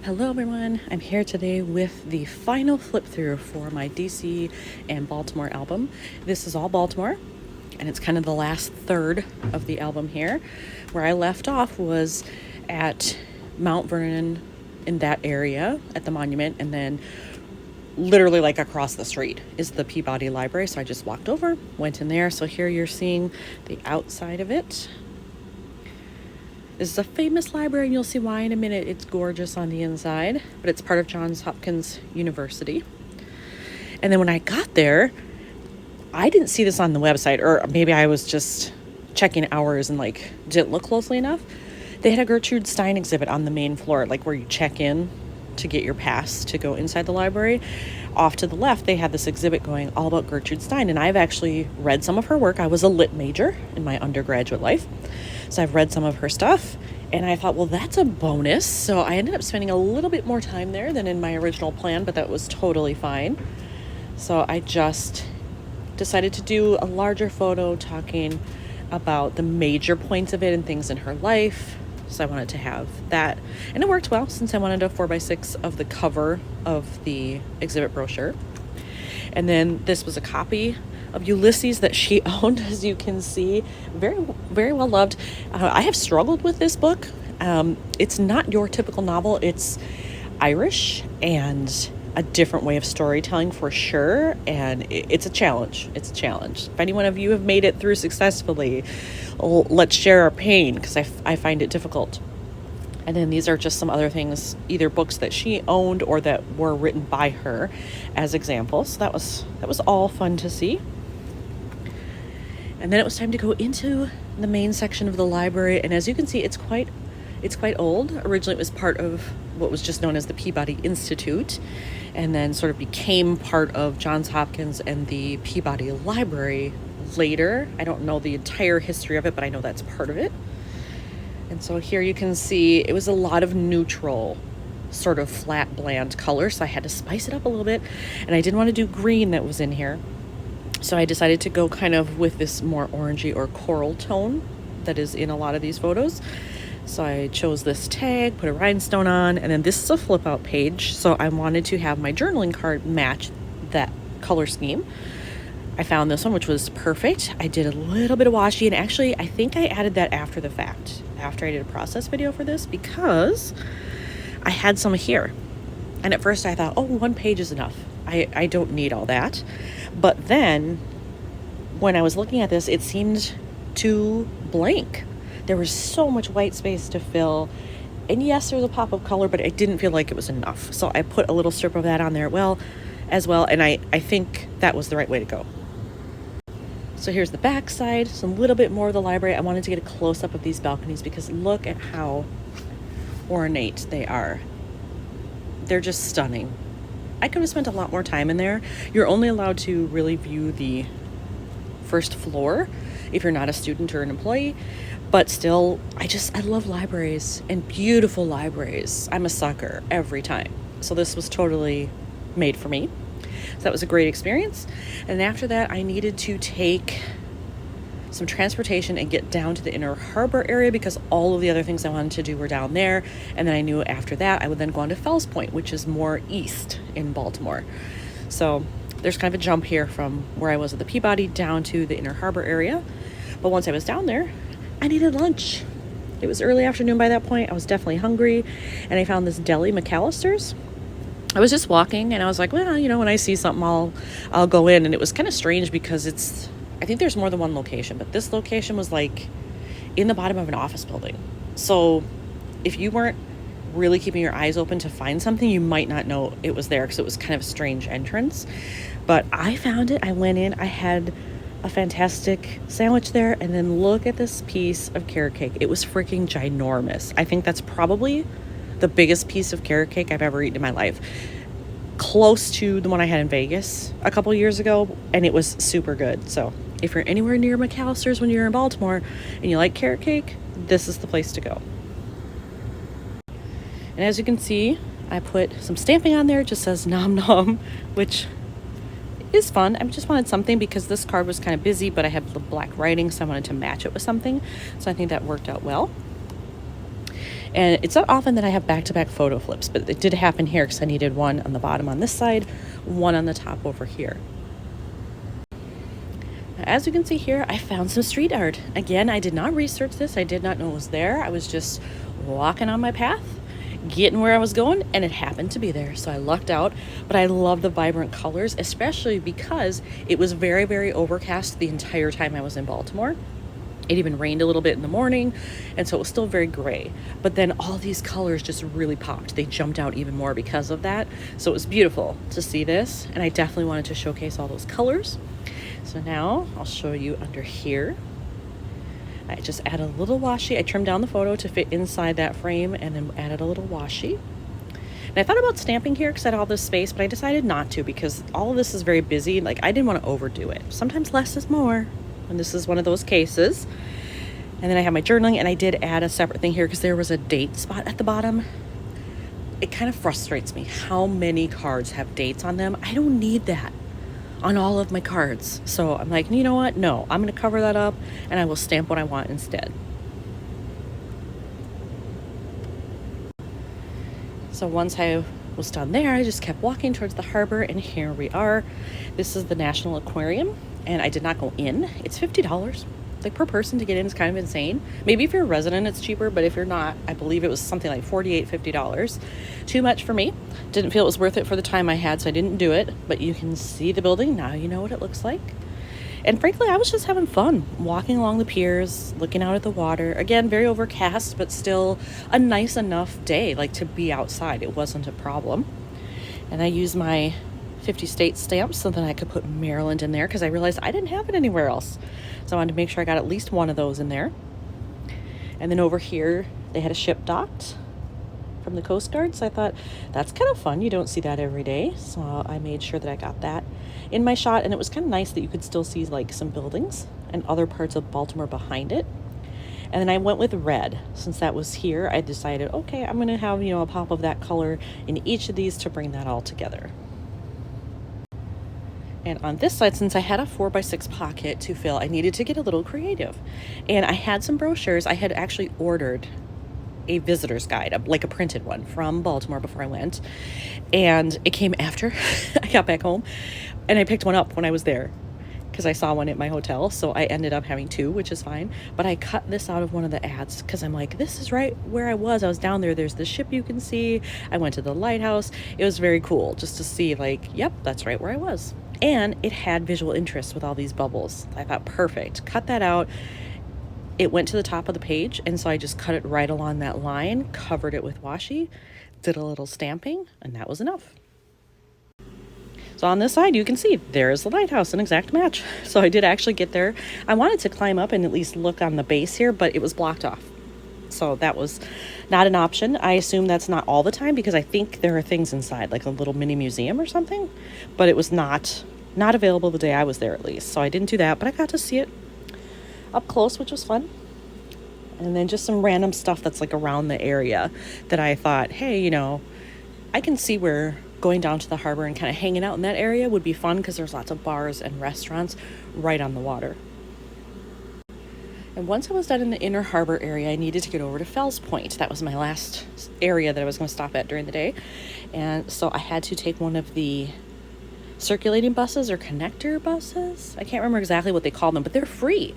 Hello everyone, I'm here today with the final flip through for my DC and Baltimore album. This is all Baltimore, and it's kind of the last third of the album here. Where I left off was at Mount Vernon, in that area at the monument, and then literally like across the street is the Peabody Library. So I just walked over, went in there. So here you're seeing the outside of it. This is a famous library, and you'll see why in a minute. It's gorgeous on the inside, but it's part of Johns Hopkins University. And then when I got there, I didn't see this on the website, or maybe I was just checking hours and didn't look closely enough. They had a Gertrude Stein exhibit on the main floor, like where you check in to get your pass to go inside the library. Off to the left, they had this exhibit going all about Gertrude Stein, and I've actually read some of her work. I was a lit major in my undergraduate life, so I've read some of her stuff, and I thought, well, that's a bonus. So I ended up spending a little bit more time there than in my original plan, but that was totally fine. So I just decided to do a larger photo talking about the major points of it and things in her life. So I wanted to have that, and it worked well since I wanted a 4x6 of the cover of the exhibit brochure. And then this was a copy of Ulysses that she owned, as you can see. Very, very well loved. I have struggled with this book. It's not your typical novel. It's Irish and a different way of storytelling for sure, and it's a challenge. It's a challenge. If any one of you have made it through successfully, let's share our pain, because I find it difficult. And then these are just some other things, either books that she owned or that were written by her as examples. So that was all fun to see. And then it was time to go into the main section of the library, and as you can see, it's quite old. Originally it was part of what was just known as the Peabody Institute, and then sort of became part of Johns Hopkins and the Peabody Library later. I don't know the entire history of it, but I know that's part of it. And so here you can see it was a lot of neutral, sort of flat, bland colors, so I had to spice it up a little bit, and I didn't want to do green that was in here. So I decided to go kind of with this more orangey or coral tone that is in a lot of these photos. So I chose this tag, put a rhinestone on, and then this is a flip out page. So I wanted to have my journaling card match that color scheme. I found this one, which was perfect. I did a little bit of washi, and actually I think I added that after the fact, after I did a process video for this, because I had some here. And at first I thought, oh, one page is enough. I don't need all that. But then when I was looking at this, it seemed too blank. There was so much white space to fill. And yes, there was a pop of color, but I didn't feel like it was enough. So I put a little strip of that on there as well. And I think that was the right way to go. So here's the back side, so a little bit more of the library. I wanted to get a close-up of these balconies because look at how ornate they are. They're just stunning. I could have spent a lot more time in there. You're only allowed to really view the first floor if you're not a student or an employee, but still, I love libraries and beautiful libraries. I'm a sucker every time. So this was totally made for me. So that was a great experience. And after that, I needed to take some transportation and get down to the Inner Harbor area because all of the other things I wanted to do were down there. And then I knew after that I would then go on to Fells Point, which is more east in Baltimore. So there's kind of a jump here from where I was at the Peabody down to the Inner Harbor area. But once I was down there, I needed lunch. It was early afternoon by that point. I was definitely hungry, and I found this deli, McAllister's. I was just walking, and I was like, well, when I see something, I'll go in. And it was kind of strange because I think there's more than one location, but this location was like in the bottom of an office building. So if you weren't really keeping your eyes open to find something, you might not know it was there because it was kind of a strange entrance. But I found it. I went in. I had a fantastic sandwich there, and then look at this piece of carrot cake. It was freaking ginormous. I think that's probably the biggest piece of carrot cake I've ever eaten in my life. Close to the one I had in Vegas a couple years ago, and it was super good. So if you're anywhere near McAllister's when you're in Baltimore and you like carrot cake, this is the place to go. And as you can see, I put some stamping on there. It just says nom nom, which is fun. I just wanted something because this card was kind of busy, but I have the black writing, so I wanted to match it with something. So I think that worked out well. And it's not often that I have back-to-back photo flips, but it did happen here because I needed one on the bottom on this side, one on the top over here. As you can see here, I found some street art. Again, I did not research this. I did not know it was there. I was just walking on my path, getting where I was going, and it happened to be there. So I lucked out, but I love the vibrant colors, especially because it was very, very overcast the entire time I was in Baltimore. It even rained a little bit in the morning, and so it was still very gray. But then all these colors just really popped. They jumped out even more because of that. So it was beautiful to see this, and I definitely wanted to showcase all those colors. So now I'll show you under here. I just added a little washi. I trimmed down the photo to fit inside that frame and then added a little washi. And I thought about stamping here because I had all this space, but I decided not to because all of this is very busy. Like, I didn't want to overdo it. Sometimes less is more, and this is one of those cases. And then I have my journaling, and I did add a separate thing here because there was a date spot at the bottom. It kind of frustrates me how many cards have dates on them. I don't need that on all of my cards. So I'm like, you know what? No, I'm going to cover that up and I will stamp what I want instead. So once I was done there, I just kept walking towards the harbor, and here we are. This is the National Aquarium, and I did not go in. It's $50. Like, per person to get in is kind of insane. Maybe if you're a resident, it's cheaper, but if you're not, I believe it was something like $48, $50. Too much for me. Didn't feel it was worth it for the time I had, so I didn't do it. But you can see the building. Now you know what it looks like. And frankly, I was just having fun walking along the piers, looking out at the water. Again, very overcast, but still a nice enough day, like, to be outside. It wasn't a problem. And I used my 50 state stamps so that I could put Maryland in there because I realized I didn't have it anywhere else. So I wanted to make sure I got at least one of those in there. And then over here, they had a ship docked from the Coast Guard. So I thought, that's kind of fun. You don't see that every day. So I made sure that I got that in my shot. And it was kind of nice that you could still see like some buildings and other parts of Baltimore behind it. And then I went with red. Since that was here, I decided, okay, I'm going to have, a pop of that color in each of these to bring that all together. And on this side, since I had a 4x6 pocket to fill, I needed to get a little creative. And I had some brochures. I had actually ordered a visitor's guide, like a printed one from Baltimore before I went. And it came after I got back home. And I picked one up when I was there because I saw one at my hotel. So I ended up having two, which is fine. But I cut this out of one of the ads because I'm like, this is right where I was. I was down there. There's the ship you can see. I went to the lighthouse. It was very cool just to see, like, yep, that's right where I was. And it had visual interest with all these bubbles. I thought, perfect. Cut that out. It went to the top of the page, and so I just cut it right along that line, covered it with washi, did a little stamping, and that was enough. So on this side, you can see there's the lighthouse, an exact match. So I did actually get there. I wanted to climb up and at least look on the base here, but it was blocked off. So that was not an option. I assume that's not all the time because I think there are things inside, like a little mini museum or something, but it was not available the day I was there, at least. So I didn't do that, but I got to see it up close, which was fun. And then just some random stuff that's like around the area that I thought, hey, I can see where going down to the harbor and kind of hanging out in that area would be fun because there's lots of bars and restaurants right on the water. And once I was done in the inner harbor area, I needed to get over to Fells Point. That was my last area that I was going to stop at during the day. And so I had to take one of the circulating buses or connector buses. I can't remember exactly what they call them, but they're free.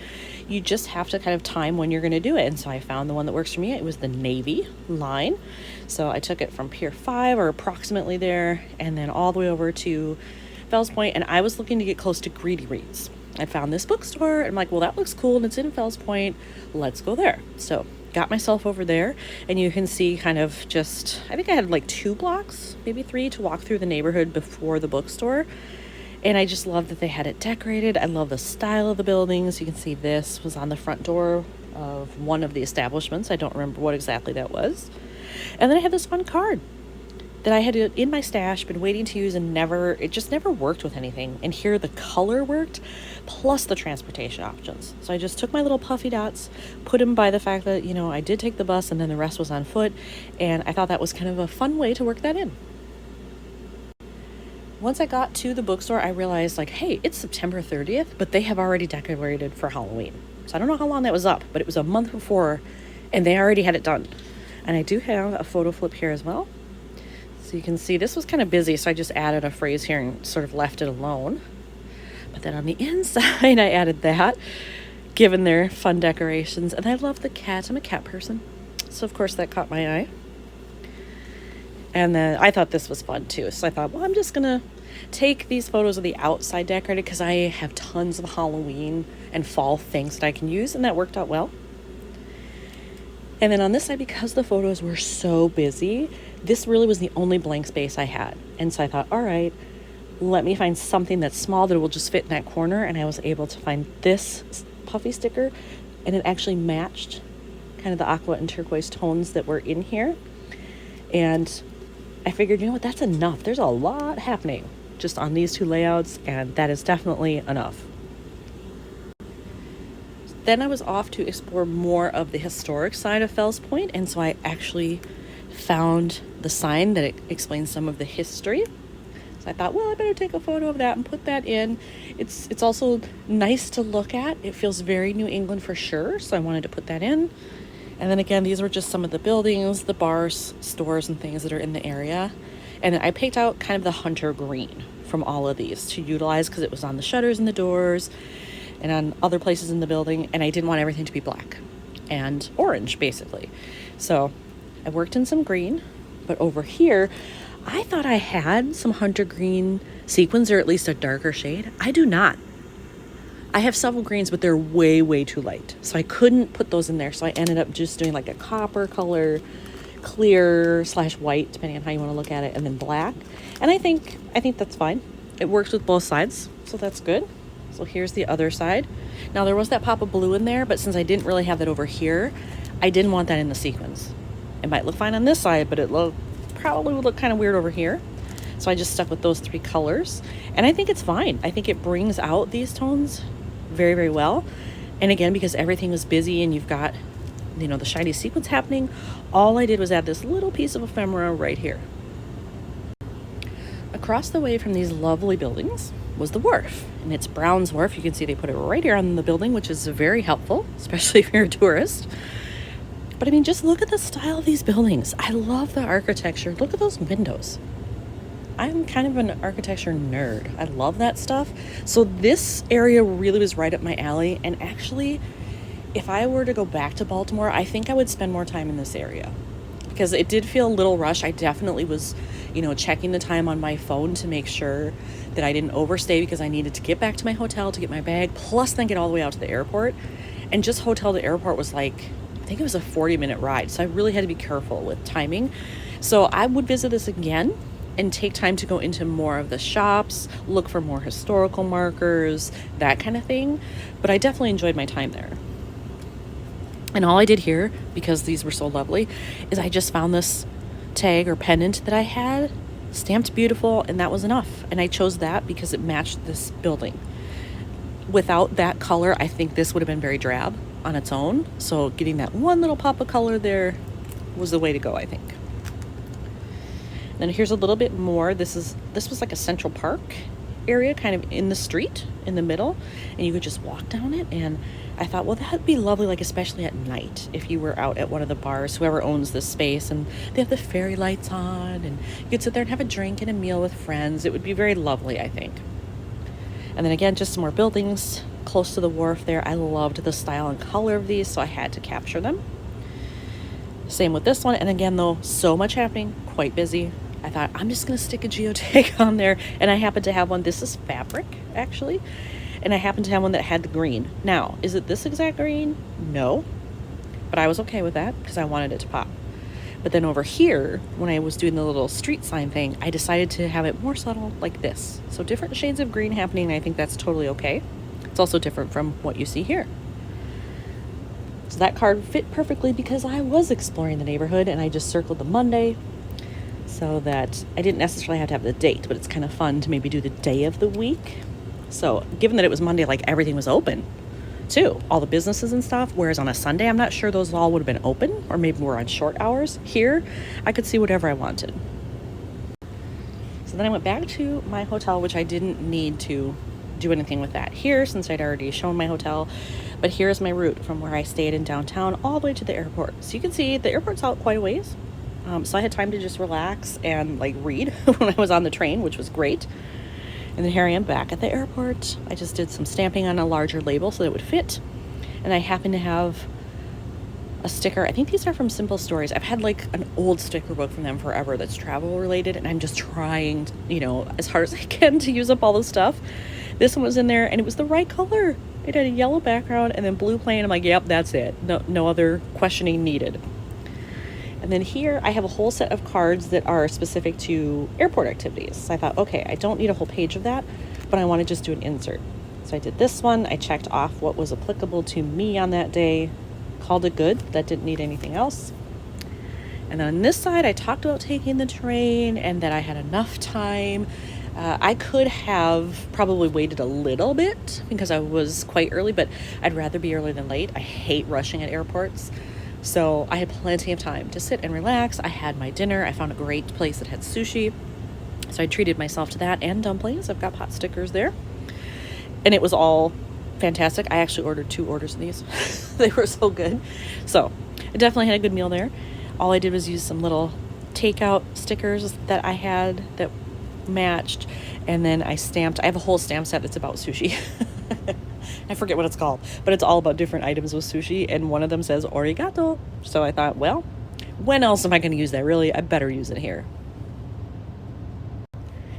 You just have to kind of time when you're going to do it. And so I found the one that works for me. It was the Navy line. So I took it from Pier 5 or approximately there and then all the way over to Fells Point. And I was looking to get close to Greedy Reads. I found this bookstore and I'm like, well, that looks cool and it's in Fells Point. Let's go there. So got myself over there and you can see kind of just, I think I had like 2 blocks, maybe 3 to walk through the neighborhood before the bookstore. And I just love that they had it decorated. I love the style of the buildings. You can see this was on the front door of one of the establishments. I don't remember what exactly that was. And then I had this fun card that I had in my stash, been waiting to use and it just never worked with anything. And here the color worked, plus the transportation options. So I just took my little puffy dots, put them by the fact that, I did take the bus and then the rest was on foot. And I thought that was kind of a fun way to work that in. Once I got to the bookstore, I realized like, hey, it's September 30th, but they have already decorated for Halloween. So I don't know how long that was up, but it was a month before and they already had it done. And I do have a photo flip here as well. So you can see this was kind of busy, so I just added a phrase here and sort of left it alone. But then on the inside, I added that, given their fun decorations. And I love the cats. I'm a cat person. So, of course, that caught my eye. And then I thought this was fun, too. So I thought, well, I'm just going to take these photos of the outside decorated because I have tons of Halloween and fall things that I can use. And that worked out well. And then on this side, because the photos were so busy, this really was the only blank space I had. And so I thought, all right, let me find something that's small that will just fit in that corner. And I was able to find this puffy sticker, and it actually matched kind of the aqua and turquoise tones that were in here. And I figured, you know what, that's enough. There's a lot happening just on these two layouts, and that is definitely enough. Then I was off to explore more of the historic side of Fells Point, and so I actually found the sign that explains some of the history. So I thought, well, I better take a photo of that and put that in. It's also nice to look at. It feels very New England for sure, so I wanted to put that in. And then again, these were just some of the buildings, the bars, stores, and things that are in the area. And then I picked out kind of the hunter green from all of these to utilize because it was on the shutters and the doors and on other places in the building, and I didn't want everything to be black and orange, basically. So I worked in some green, but over here, I thought I had some hunter green sequins, or at least a darker shade. I do not. I have several greens, but they're way, way too light. So I couldn't put those in there. So I ended up just doing like a copper color, clear / white, depending on how you want to look at it, and then black. And I think that's fine. It works with both sides, so that's good. So here's the other side. Now there was that pop of blue in there, but since I didn't really have that over here, I didn't want that in the sequins. It might look fine on this side, but probably would look kind of weird over here. So I just stuck with those three colors, and I think it's fine. I think it brings out these tones very, very well. And again, because everything was busy and you've got, the shiny sequins happening, all I did was add this little piece of ephemera right here. Across the way from these lovely buildings was the wharf, and it's Brown's Wharf. You can see they put it right here on the building, which is very helpful, especially if you're a tourist. But I mean, just look at the style of these buildings. I love the architecture. Look at those windows. I'm kind of an architecture nerd. I love that stuff. So this area really was right up my alley. And actually, if I were to go back to Baltimore, I think I would spend more time in this area because it did feel a little rushed. I definitely was, checking the time on my phone to make sure that I didn't overstay because I needed to get back to my hotel to get my bag, plus then get all the way out to the airport. And just hotel to airport was I think it was a 40-minute ride. So I really had to be careful with timing. So I would visit this again and take time to go into more of the shops, look for more historical markers, that kind of thing. But I definitely enjoyed my time there. And all I did here, because these were so lovely, is I just found this tag or pendant that I had stamped beautiful, and that was enough. And I chose that because it matched this building. Without that color, I think this would have been very drab on its own. So getting that one little pop of color there was the way to go, I think. Then here's a little bit more. This was like a Central Park area, kind of in the street in the middle, and you could just walk down it. And I thought, well, that'd be lovely, especially at night, if you were out at one of the bars, whoever owns this space, and they have the fairy lights on, and you could sit there and have a drink and a meal with friends. It would be very lovely, I think. And then again, just some more buildings close to the wharf there. I loved the style and color of these, so I had to capture them. Same with this one. And again, though, so much happening, quite busy. I thought, I'm just going to stick a geotag on there. And I happen to have one. This is fabric, actually. And I happen to have one that had the green. Now, is it this exact green? No. But I was okay with that because I wanted it to pop. But then over here, when I was doing the little street sign thing, I decided to have it more subtle like this. So different shades of green happening, and I think that's totally okay. It's also different from what you see here. So that card fit perfectly because I was exploring the neighborhood, and I just circled the Monday so that I didn't necessarily have to have the date, but it's kind of fun to maybe do the day of the week. So given that it was Monday, everything was open too, all the businesses and stuff, whereas on a Sunday, I'm not sure those all would have been open, or maybe we're on short hours. Here, I could see whatever I wanted. So then I went back to my hotel, which I didn't need to do anything with that here since I'd already shown my hotel. But here's my route from where I stayed in downtown all the way to the airport. So you can see the airport's out quite a ways. So I had time to just relax and like read when I was on the train, which was great. And then here I am back at the airport. I just did some stamping on a larger label so that it would fit. And I happen to have a sticker. I think these are from Simple Stories. I've had like an old sticker book from them forever that's travel related, and I'm just trying, you know, as hard as I can to use up all the stuff. This one was in there and it was the right color. It had a yellow background and then blue plain. I'm like, yep, that's it. No other questioning needed. And then here I have a whole set of cards that are specific to airport activities. So I thought, okay, I don't need a whole page of that, but I want to just do an insert. So I did this one. I checked off what was applicable to me on that day, called it good. That didn't need anything else. And then on this side, I talked about taking the train and that I had enough time. I could have probably waited a little bit because I was quite early, but I'd rather be early than late. I hate rushing at airports. So I had plenty of time to sit and relax. I had my dinner. I found a great place that had sushi. So I treated myself to that and dumplings. I've got pot stickers there. And it was all fantastic. I actually ordered 2 orders of these. They were so good. So I definitely had a good meal there. All I did was use some little takeout stickers that I had that matched. And then I have a whole stamp set that's about sushi. I forget what it's called, but it's all about different items with sushi, and one of them says arigato. So I thought, well, when else am I going to use that? Really, I better use it here.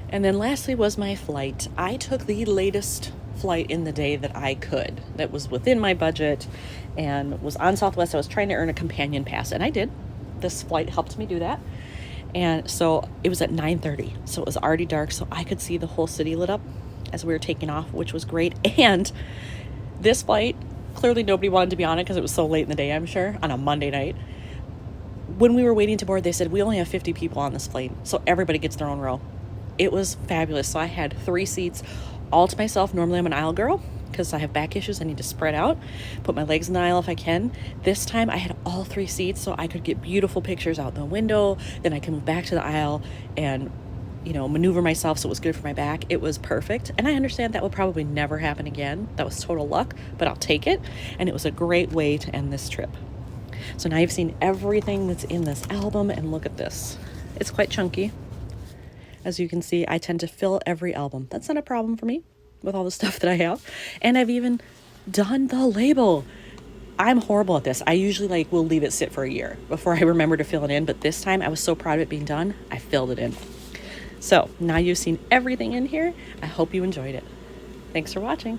And then lastly was my flight. I took the latest flight in the day that I could, that was within my budget and was on Southwest. I was trying to earn a companion pass, and I did. This flight helped me do that. And so it was at 9:30, so it was already dark, so I could see the whole city lit up as we were taking off, which was great. And this flight, clearly nobody wanted to be on it because it was so late in the day, I'm sure, on a Monday night. When we were waiting to board, they said, we only have 50 people on this flight, so everybody gets their own row. It was fabulous. So I had 3 seats all to myself. Normally I'm an aisle girl because I have back issues. I need to spread out, put my legs in the aisle if I can. This time I had all 3 seats so I could get beautiful pictures out the window. Then I can move back to the aisle and, you know, maneuver myself so it was good for my back. It was perfect. And I understand that will probably never happen again. That was total luck, but I'll take it. And it was a great way to end this trip. So now you've seen everything that's in this album, and look at this. It's quite chunky. As you can see, I tend to fill every album. That's not a problem for me with all the stuff that I have. And I've even done the label. I'm horrible at this. I usually will leave it sit for a year before I remember to fill it in. But this time I was so proud of it being done, I filled it in. So now you've seen everything in here. I hope you enjoyed it. Thanks for watching.